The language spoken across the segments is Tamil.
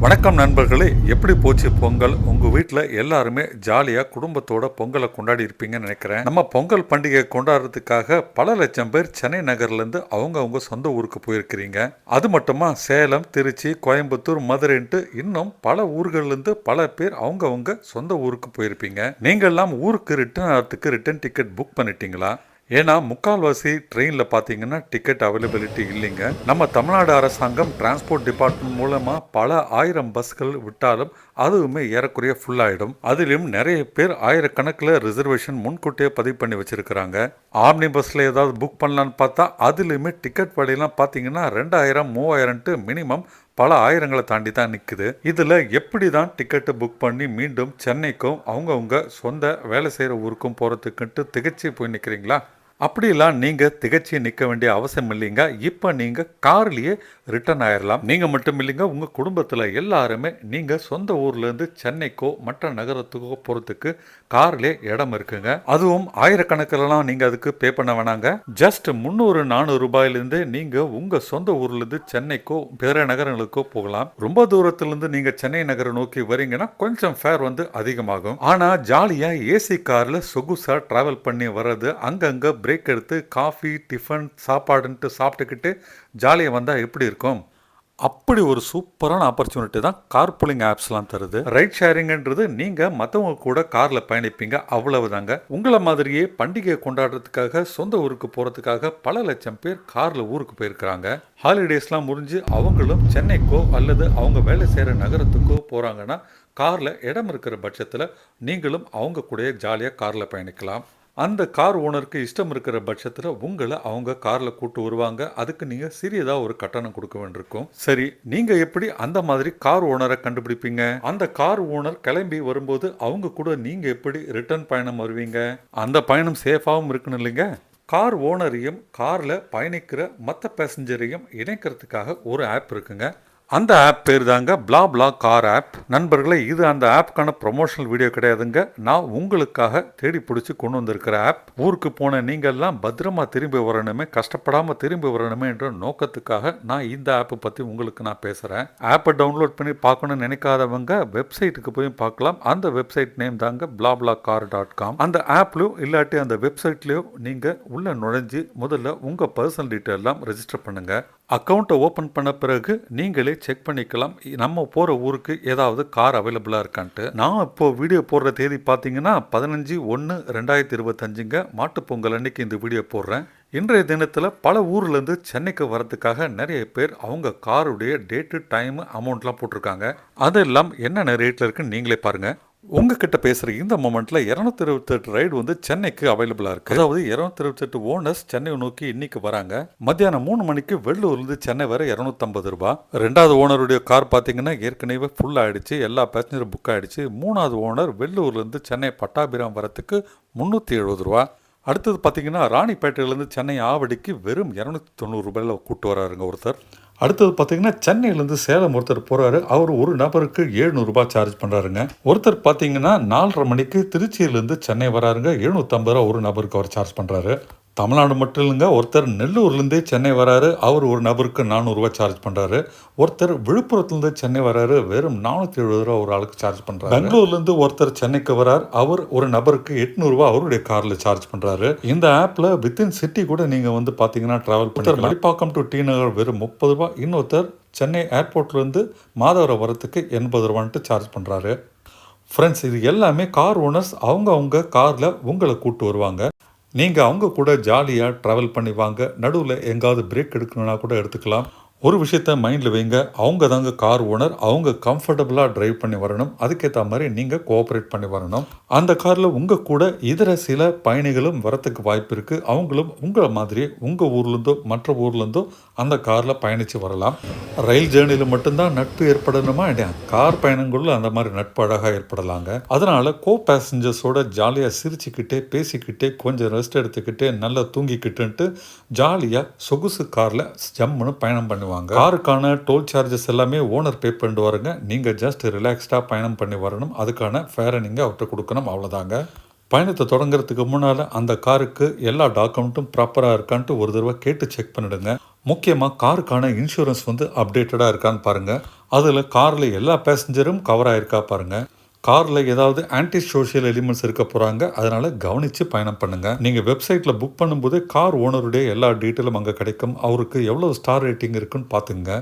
வணக்கம் நண்பர்களே, எப்படி போச்சு பொங்கல்? உங்க வீட்டில் எல்லாருமே ஜாலியாக குடும்பத்தோட பொங்கலை கொண்டாடி இருப்பீங்கன்னு நினைக்கிறேன். நம்ம பொங்கல் பண்டிகை கொண்டாடுறதுக்காக பல லட்சம் பேர் சென்னை நகர்லேருந்து அவங்க சொந்த ஊருக்கு போயிருக்கிறீங்க. அது மட்டுமா சேலம், திருச்சி, கோயம்புத்தூர், மதுரைன்ட்டு இன்னும் பல ஊர்கள்லேருந்து பல பேர் அவங்க சொந்த ஊருக்கு போயிருப்பீங்க. நீங்கள்லாம் ஊருக்கு ரிட்டர்ன் ஆகிறதுக்கு ரிட்டர்ன் டிக்கெட் புக் பண்ணிட்டீங்களா? ஏன்னா முக்கால்வாசி ட்ரெயினில் பார்த்தீங்கன்னா டிக்கெட் அவைலபிலிட்டி இல்லைங்க. நம்ம தமிழ்நாடு அரசாங்கம் டிரான்ஸ்போர்ட் டிபார்ட்மெண்ட் மூலமாக பல ஆயிரம் பஸ்கள் விட்டாலும் அதுவுமே ஏறக்குறைய ஃபுல்லாகிடும். அதிலும் நிறைய பேர் ஆயிரக்கணக்கில் ரிசர்வேஷன் முன்கூட்டியே பதிவு பண்ணி வச்சுருக்கிறாங்க. ஆம்னி பஸ்ஸில் ஏதாவது புக் பண்ணலான்னு பார்த்தா அதுலேயுமே டிக்கெட் விலையெல்லாம் பார்த்தீங்கன்னா 2000 3000ன்ட்டு மினிமம் பல ஆயிரங்களை தாண்டி தான் நிற்குது. இதில் எப்படி தான் டிக்கெட்டு புக் பண்ணி மீண்டும் சென்னைக்கும் அவங்க சொந்த வேலை செய்கிற ஊருக்கும் போகிறதுக்குன்ட்டு திகச்சு போய் நிற்கிறீங்களா? அப்படிலாம் நீங்கள் திகச்சு நிற்க வேண்டிய அவசியம் இல்லைங்க. இப்போ நீங்கள் கார்லேயே ரிட்டர்ன் ஆயிடலாம். நீங்கள் மட்டும் இல்லைங்க, உங்கள் குடும்பத்தில் எல்லாருமே நீங்கள் சொந்த ஊர்லேருந்து சென்னைக்கோ மற்ற நகரத்துக்கோ போகிறதுக்கு கார்லேயே இடம் இருக்குங்க. அதுவும் ஆயிரக்கணக்கிலலாம் நீங்கள் அதுக்கு பே பண்ண வேணாங்க. ஜஸ்ட் 300-400 ரூபாயிலேருந்து நீங்கள் உங்கள் சொந்த ஊர்லேருந்து சென்னைக்கோ பிற நகரங்களுக்கோ போகலாம். ரொம்ப தூரத்துலேருந்து நீங்கள் சென்னை நகரை நோக்கி வரீங்கன்னா கொஞ்சம் ஃபேர் அதிகமாகும். ஆனால் ஜாலியாக ஏசி காரில் சொகுசாக ட்ராவல் பண்ணி வர்றது, அங்கங்கே பிரேக் எடுத்து காஃபி டிஃபன் சாப்பாடுன்ட்டு சாப்பிட்டுக்கிட்டு ஜாலியாக வந்தால் எப்படி இருக்கும்? அப்படி ஒரு சூப்பரான ஆப்பர்ச்சுனிட்டி தான் கார் புல்லிங் ஆப்ஸ்லாம் தருது. ரைட் ஷேரிங்ன்றது நீங்கள் மற்றவங்க கூட காரில் பயணிப்பீங்க, அவ்வளவுதாங்க. உங்களை மாதிரியே பண்டிகையை கொண்டாடுறதுக்காக சொந்த ஊருக்கு போகிறதுக்காக பல லட்சம் பேர் காரில் ஊருக்கு போயிருக்கிறாங்க. ஹாலிடேஸ்லாம் முடிஞ்சு அவங்களும் சென்னைக்கோ அல்லது அவங்க வேலை செய்கிற நகரத்துக்கோ போகிறாங்கன்னா காரில் இடம் இருக்கிற பட்சத்தில் நீங்களும் அவங்க கூட ஜாலியாக காரில் பயணிக்கலாம். அந்த கார் ஓனருக்கு இஷ்டம் இருக்கிற பட்சத்தில் உங்களை அவங்க காரில் கூட்டு வருவாங்க. அதுக்கு நீங்கள் சிறியதாக ஒரு கட்டணம் கொடுக்க வேண்டியிருக்கும். சரி, நீங்கள் எப்படி அந்த மாதிரி கார் ஓனரை கண்டுபிடிப்பீங்க? அந்த கார் ஓனர் கிளம்பி வரும்போது அவங்க கூட நீங்கள் எப்படி ரிட்டர்ன் பயணம் வருவீங்க? அந்த பயணம் சேஃபாகவும் இருக்கணும் இல்லைங்க. கார் ஓனரையும் காரில் பயணிக்கிற மற்ற பேசஞ்சரையும் இணைக்கிறதுக்காக ஒரு ஆப் இருக்குங்க. அந்த ஆப் பேர் தாங்க பிளா கார் ஆப். நண்பர்களே, இது அந்த ஆப்புக்கான ப்ரொமோஷனல் வீடியோ கிடையாதுங்க. நான் உங்களுக்காக தேடி பிடிச்சி கொண்டு வந்திருக்கிற ஆப். ஊருக்கு போன நீங்கள்லாம் பத்திரமா திரும்பி வரணுமே, கஷ்டப்படாமல் திரும்பி வரணுமே என்ற நோக்கத்துக்காக நான் இந்த ஆப்பை பற்றி உங்களுக்கு நான் பேசுகிறேன். ஆப்பை டவுன்லோட் பண்ணி பார்க்கணும்னு நினைக்காதவங்க வெப்சைட்டுக்கு போய் பார்க்கலாம். அந்த வெப்சைட் நேம் தாங்க blablacar.com. அந்த ஆப்லையும் இல்லாட்டி அந்த வெப்சைட்லேயும் நீங்கள் உள்ளே நுழைஞ்சி முதல்ல உங்கள் பர்சனல் டீட்டெயிலாம் ரெஜிஸ்டர் பண்ணுங்கள். அக்கௌண்ட்டை ஓப்பன் பண்ண பிறகு நீங்களே செக் பண்ணிக்கலாம் நம்ம போகிற ஊருக்கு ஏதாவது கார் அவைலபிளாக இருக்கான்ட்டு. நான் இப்போது வீடியோ போடுற தேதி பார்த்தீங்கன்னா 15/1/2025ங்க. மாட்டுப்பொங்கல் அன்னைக்கு இந்த வீடியோ போடுறேன். இன்றைய தினத்தில் பல ஊர்லேருந்து சென்னைக்கு வரதுக்காக நிறைய பேர் அவங்க காருடைய டேட்டு டைமு அமௌண்ட்லாம் போட்டிருக்காங்க. அதெல்லாம் என்னென்ன ரேட்டில் இருக்குன்னு நீங்களே பாருங்கள். உங்ககிட்ட பேசுகிற இந்த மொமெண்ட்டில் 228 ரைடு சென்னைக்கு அவைலபிளாக இருக்குது. அதாவது 228 ஓனர்ஸ் சென்னையை நோக்கி இன்னைக்கு வராங்க. மத்தியானம் 3 மணிக்கு வெள்ளூர்லேருந்து சென்னை வர 250 ரூபா. ரெண்டாவது ஓனருடைய கார் பார்த்தீங்கன்னா ஏற்கனவே ஃபுல் ஆகிடுச்சு, எல்லா பேசஞ்சரும் புக் ஆகிடுச்சு. மூணாவது ஓனர் வெள்ளூர்லேருந்து சென்னை பட்டாபிராம் வரத்துக்கு 370 ரூபா. அடுத்தது பார்த்தீங்கன்னா ராணிப்பேட்டையிலேருந்து சென்னை ஆவடிக்கு வெறும் 290 ரூபாயில் கூட்டு வராருங்க ஒருத்தர். அடுத்தது பார்த்தீங்கன்னா சென்னையிலேருந்து சேலம் ஒருத்தர் போகிறாரு. அவர் ஒரு நபருக்கு 700 ரூபாய் சார்ஜ் பண்ணுறாருங்க. ஒருத்தர் பார்த்தீங்கன்னா 4:30 மணிக்கு திருச்சியிலேருந்து சென்னை வராருங்க. 750 ரூபா ஒரு நபருக்கு அவர் சார்ஜ் பண்ணுறாரு. தமிழ்நாடு மட்டும் இல்லைங்க, ஒருத்தர் நெல்லூர்லேருந்தே சென்னை வராரு. அவர் ஒரு நபருக்கு 400 ரூபா சார்ஜ் பண்ணுறாரு. ஒருத்தர் விழுப்புரத்துலேருந்து சென்னை வராரு. வெறும் 470 ரூபா ஒரு ஆளுக்கு சார்ஜ் பண்ணுறாரு. பெங்களூர்லேருந்து ஒருத்தர் சென்னைக்கு வரார். அவர் ஒரு நபருக்கு 800 ரூபா அவருடைய காரில் சார்ஜ் பண்ணுறாரு. இந்த ஆப்பில் வித்தின் சிட்டி கூட நீங்கள் பார்த்தீங்கன்னா ட்ராவல் பண்ணுறாரு. மடிப்பாக்கம் டு டி நகர் வெறும் 30 ரூபா. இன்னொருத்தர் சென்னை ஏர்போர்ட்லேருந்து மாதவரம் வரத்துக்கு 80 ரூபான்ட்டு சார்ஜ் பண்ணுறாரு. ஃப்ரெண்ட்ஸ், இது எல்லாமே கார் ஓனர்ஸ் அவங்க காரில் உங்களை கூப்பிட்டு வருவாங்க. நீங்கள் அவங்க கூட ஜாலியாக ட்ராவல் பண்ணி வாங்க. நடுவில் எங்காவது பிரேக் எடுக்கணுன்னா கூட எடுத்துக்கலாம். ஒரு விஷயத்த மைண்டில் வைங்க, அவங்க தாங்க கார் ஓனர். அவங்க கம்ஃபர்டபுளாக ட்ரைவ் பண்ணி வரணும். அதுக்கேற்ற மாதிரி நீங்கள் கோஆப்ரேட் பண்ணி வரணும். அந்த காரில் உங்கள் கூட இதர சில பயணிகளும் வரத்துக்கு வாய்ப்பு இருக்குது. அவங்களும் உங்களை மாதிரியே உங்கள் ஊர்லேருந்தோ மற்ற ஊர்லேருந்தோ அந்த காரில் பயணித்து வரலாம். ரயில் ஜேர்னியில் மட்டும்தான் நட்பு ஏற்படணுமா இல்லையா? கார் பயணங்களில் அந்த மாதிரி நட்பு அழகாக ஏற்படலாங்க. அதனால் கோ பேசஞ்சர்ஸோட ஜாலியாக சிரிச்சுக்கிட்டே பேசிக்கிட்டே கொஞ்சம் ரெஸ்ட் எடுத்துக்கிட்டே நல்லா தூங்கிக்கிட்டுன்ட்டு ஜாலியாக சொகுசு காரில் ஜம்முன்னு பயணம் பண்ணுவாங்க. காருக்கான டோல் சார்ஜஸ் எல்லாமே ஓனர் பே பண்ணிட்டு வருங்க. நீங்கள் ஜஸ்ட் ரிலாக்ஸ்டாக பயணம் பண்ணி வரணும். அதுக்கான ஃபேரை நீங்கள் அவர்கிட்ட கொடுக்கணும், அவ்வளோதாங்க. பயணத்தை தொடங்குறதுக்கு முன்னால் அந்த காருக்கு எல்லா டாக்குமெண்ட்டும் ப்ராப்பராக இருக்கான்ட்டு ஒரு தடவை கேட்டு செக் பண்ணிடுங்க. முக்கியமாக காருக்கான இன்சூரன்ஸ் அப்டேட்டடாக இருக்கான்னு பாருங்கள். அதில் காரில் எல்லா பேசஞ்சரும் கவர் ஆகிருக்கா பாருங்கள். காரில் ஏதாவது ஆன்டி சோஷியல் எலிமெண்ட்ஸ் இருக்க போகிறாங்க, அதனால் கவனித்து பயணம் பண்ணுங்கள். நீங்கள் வெப்சைட்டில் புக் பண்ணும்போது கார் ஓனருடைய எல்லா டீட்டெயிலும் அங்கே கிடைக்கும். அவருக்கு எவ்வளோ ஸ்டார் ரேட்டிங் இருக்குன்னு பார்த்துங்க.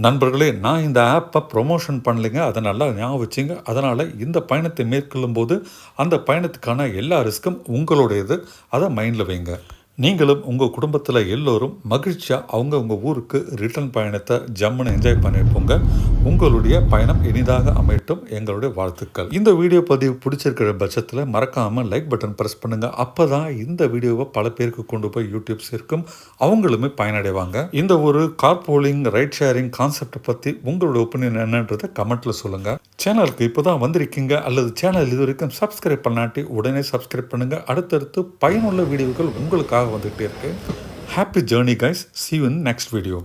நண்பர்களே, நான் இந்த ஆப்பை ப்ரொமோஷன் பண்ணலைங்க, அதை நல்லா ஞாபகம் வச்சுங்க. அதனால் இந்த பயணத்தை மேற்கொள்ளும் போது அந்த பயணத்துக்கான எல்லா ரிஸ்க்கும் உங்களுடையது, அதை மைண்டில் வைங்க. நீங்களும் உங்கள் குடும்பத்தில் எல்லோரும் மகிழ்ச்சியாக அவங்க ஊருக்கு ரிட்டர்ன் பயணத்தை ஜம்முன்னு என்ஜாய் பண்ணியிருப்போங்க. உங்களுடைய பயணம் இனிதாக அமையட்டும், எங்களுடைய வாழ்த்துக்கள். இந்த வீடியோ பதிவு பிடிச்சிருக்கிற பட்சத்தில் மறக்காமல் லைக் பட்டன் ப்ரெஸ் பண்ணுங்கள். அப்போ தான் இந்த வீடியோவை பல பேருக்கு கொண்டு போய் யூடியூப் சேர்க்கும், அவங்களுமே பயனடைவாங்க. இந்த ஒரு கார் பூலிங் ரைட் ஷேரிங் கான்செப்டை பற்றி உங்களோட ஒப்பீனியன் என்னன்றதை கமெண்ட்டில் சொல்லுங்கள். சேனலுக்கு இப்போ தான் வந்திருக்கீங்க அல்லது சேனல் இது வரைக்கும் சப்ஸ்கிரைப் பண்ணாட்டி உடனே சப்ஸ்கிரைப் பண்ணுங்கள். அடுத்தடுத்து பயனுள்ள வீடியோக்கள் உங்களுக்காக வந்துகிட்டே இருக்கு. Happy journey guys. See you in next video.